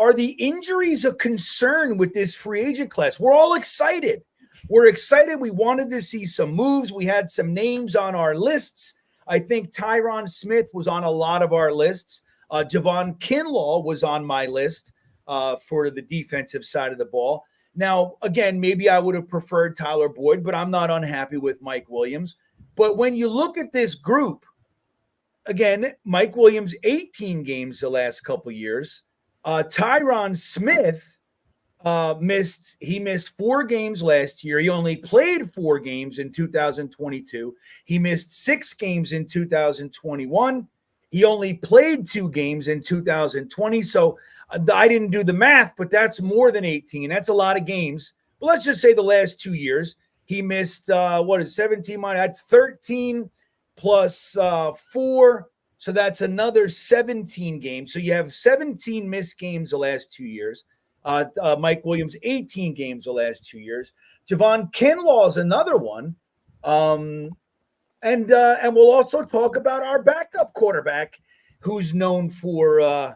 are the injuries a concern with this free agent class? We're all excited. We're excited. We wanted to see some moves. We had some names on our lists. I think Tyron Smith was on a lot of our lists. 𝐉𝐞𝐭𝐬 was on my list for the defensive side of the ball. Now, again, maybe I would have preferred Tyler Boyd, but I'm not unhappy with Mike Williams. But when you look at this group, again, Mike Williams, 18 games the last couple of years. Tyron Smith missed 4 games last year. He only played 4 games in 2022. He missed 6 games in 2021. He only played 2 games in 2020. So I didn't do the math, but that's more than 18. That's a lot of games. But let's just say the last 2 years, he missed, 17 minus? That's 13 plus 4. So that's another 17 games. So you have 17 missed games the last 2 years. Mike Williams, 18 games the last 2 years. 𝐉𝐞𝐭𝐬 is another one. And we'll also talk about our backup quarterback, who's known for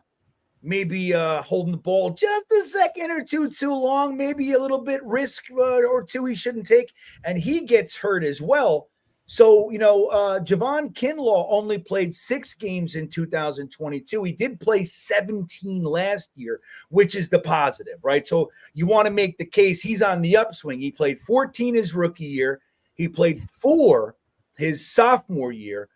maybe holding the ball just a second or two too long, maybe a little bit risk or two he shouldn't take, and he gets hurt as well. So, 𝐉𝐞𝐭𝐬 only played 6 games in 2022. He did play 17 last year, which is the positive, right? So you want to make the case he's on the upswing. He played 14 his rookie year. He played 4 his sophomore year.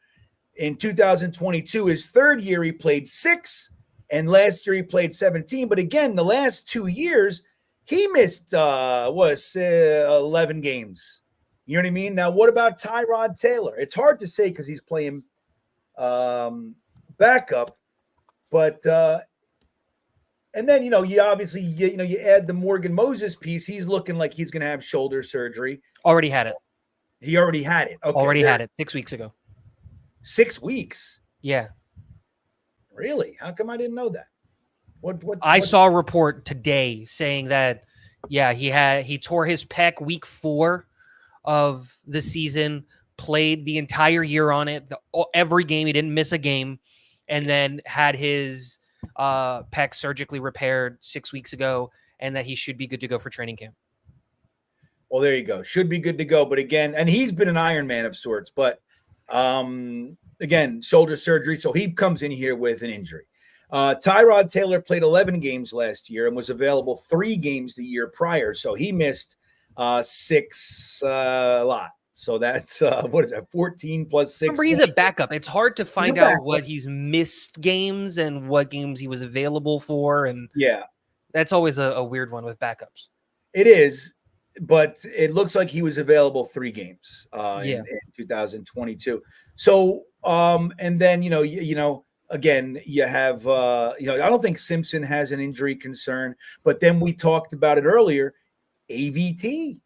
In 2022, his third year, he played 6, and last year he played 17. But again, the last 2 years, he missed 11 games. You know what I mean? Now, what about Tyrod Taylor? It's hard to say because he's playing backup, but and then you obviously you add the Morgan Moses piece. He's looking like he's going to have shoulder surgery. Already had it. He already had it. Okay. Already had it 6 weeks ago. 6 weeks? Yeah. Really? How come I didn't know that? What I saw a report today saying that, yeah, he tore his pec week 4 of the season, played the entire year on it, every game. He didn't miss a game, and then had his pec surgically repaired 6 weeks ago, and that he should be good to go for training camp. Well, there you go. Should be good to go. But again, and he's been an Iron Man of sorts, but again, shoulder surgery. So he comes in here with an injury. Tyrod Taylor played 11 games last year and was available 3 games the year prior. So he missed 6 a lot. So that's what is that? 14 plus 6. Remember, he's a backup. It's hard to find out what he's missed games and what games he was available for. And yeah, that's always a weird one with backups. It is, but it looks like he was available 3 games in 2022. So and then again, you have I don't think Simpson has an injury concern, but then we talked about it earlier. AVT,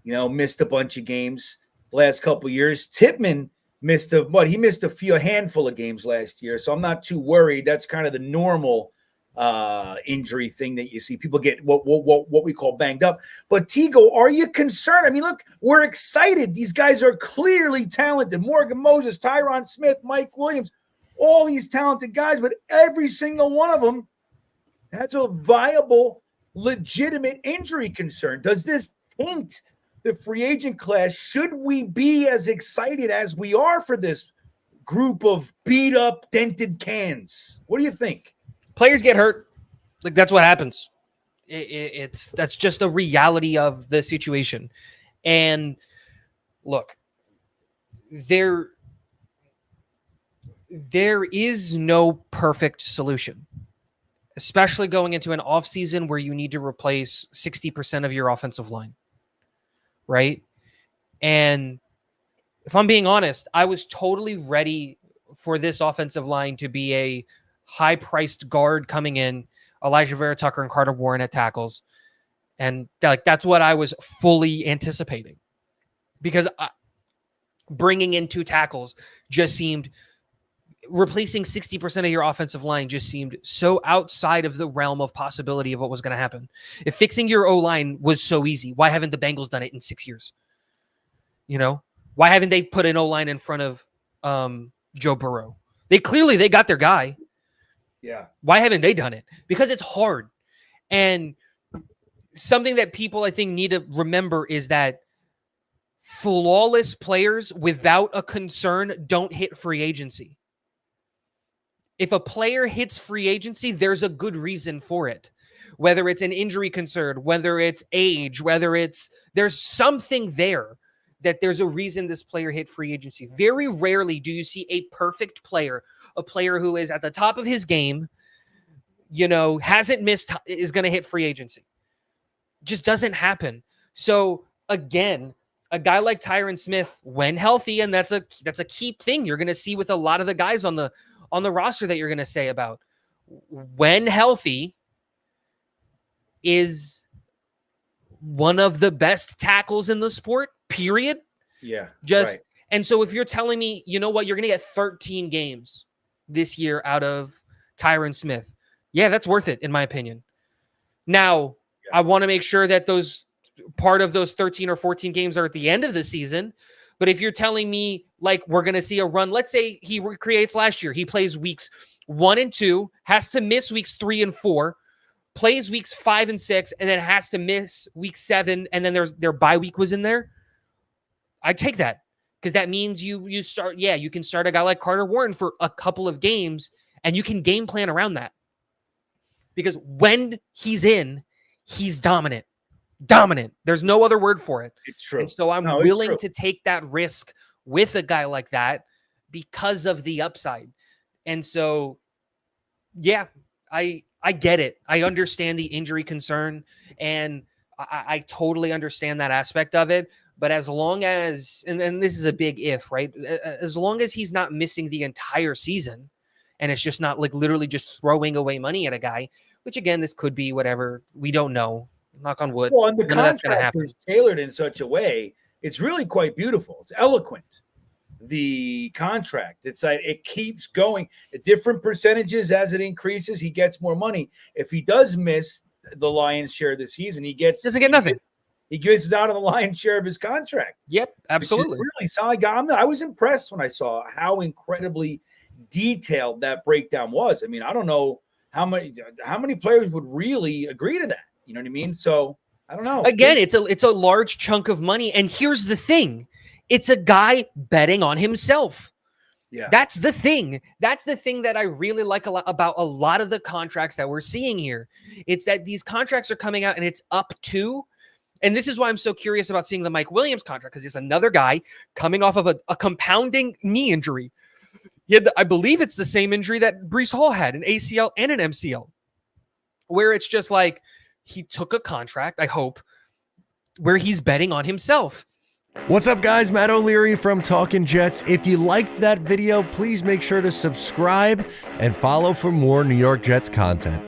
missed a bunch of games the last couple of years. Tippmann missed a handful of games last year, so I'm not too worried. That's kind of the normal injury thing that you see. People get what we call banged up. But Tigo, are you concerned? I mean, look, we're excited. These guys are clearly talented. Morgan Moses, Tyron Smith, Mike Williams, all these talented guys, but every single one of them has a viable, legitimate injury concern. Does this taint the free agent class? Should we be as excited as we are for this group of beat up, dented cans? What do you think? Players get hurt. Like, that's what happens. That's just the reality of the situation. And look, there is no perfect solution, especially going into an offseason where you need to replace 60% of your offensive line, right? And if I'm being honest, I was totally ready for this offensive line to be a high-priced guard coming in, Elijah Vera Tucker and Carter Warren at tackles. And that's what I was fully anticipating, because bringing in 2 tackles just seemed, replacing 60% of your offensive line just seemed so outside of the realm of possibility of what was going to happen. If fixing your O-line was so easy, why haven't the Bengals done it in 6 years? Why haven't they put an O-line in front of Joe Burrow? They got their guy. Yeah. Why haven't they done it? Because it's hard. And something that people, I think, need to remember is that flawless players without a concern don't hit free agency. If a player hits free agency, there's a good reason for it. Whether it's an injury concern, whether it's age, there's something there that there's a reason this player hit free agency. Very rarely do you see a perfect player, a player who is at the top of his game, hasn't missed, is going to hit free agency. Just doesn't happen. So again, a guy like Tyron Smith, when healthy, and that's a key thing you're going to see with a lot of the guys on the roster that you're going to say about, when healthy, is one of the best tackles in the sport, period. Yeah. Right. And so if you're telling me, you know what, you're going to get 13 games this year out of Tyron Smith. Yeah, that's worth it, in my opinion. Now, I want to make sure that part of those 13 or 14 games are at the end of the season. But if you're telling me, like, we're going to see a run, let's say he recreates last year. He plays weeks 1 and 2, has to miss weeks 3 and 4, plays weeks 5 and 6, and then has to miss week 7, and then their bye week was in there. I take that, because that means you start, you can start a guy like Carter Warren for a couple of games, and you can game plan around that. Because when he's in, he's dominant. Dominant. There's no other word for it. It's true. And so I'm willing to take that risk with a guy like that because of the upside. And so, I get it. I understand the injury concern, and I totally understand that aspect of it. But as long as, and this is a big if, right? As long as he's not missing the entire season, and it's just not like literally just throwing away money at a guy, which again, this could be whatever. We don't know. Knock on wood. Well, and the contract is tailored in such a way, it's really quite beautiful. It's eloquent. The contract, it's like it keeps going at different percentages. As it increases, he gets more money. If he does miss the lion's share of the season, doesn't get nothing. He gives out of the lion's share of his contract. Yep, absolutely. Really solid. I was impressed when I saw how incredibly detailed that breakdown was. I mean, I don't know how many players would really agree to that. You know what I mean? So I don't know. Again, it's a large chunk of money. And here's the thing. It's a guy betting on himself. Yeah. That's the thing. That's the thing that I really like a lot about a lot of the contracts that we're seeing here. It's that these contracts are coming out and it's up to, and this is why I'm so curious about seeing the Mike Williams contract, because he's another guy coming off of a compounding knee injury. He had, I believe it's the same injury that Breece Hall had, an ACL and an MCL, where it's just like, he took a contract, I hope, where he's betting on himself. What's up, guys? Matt O'Leary from Talkin' Jets. If you liked that video, please make sure to subscribe and follow for more New York Jets content.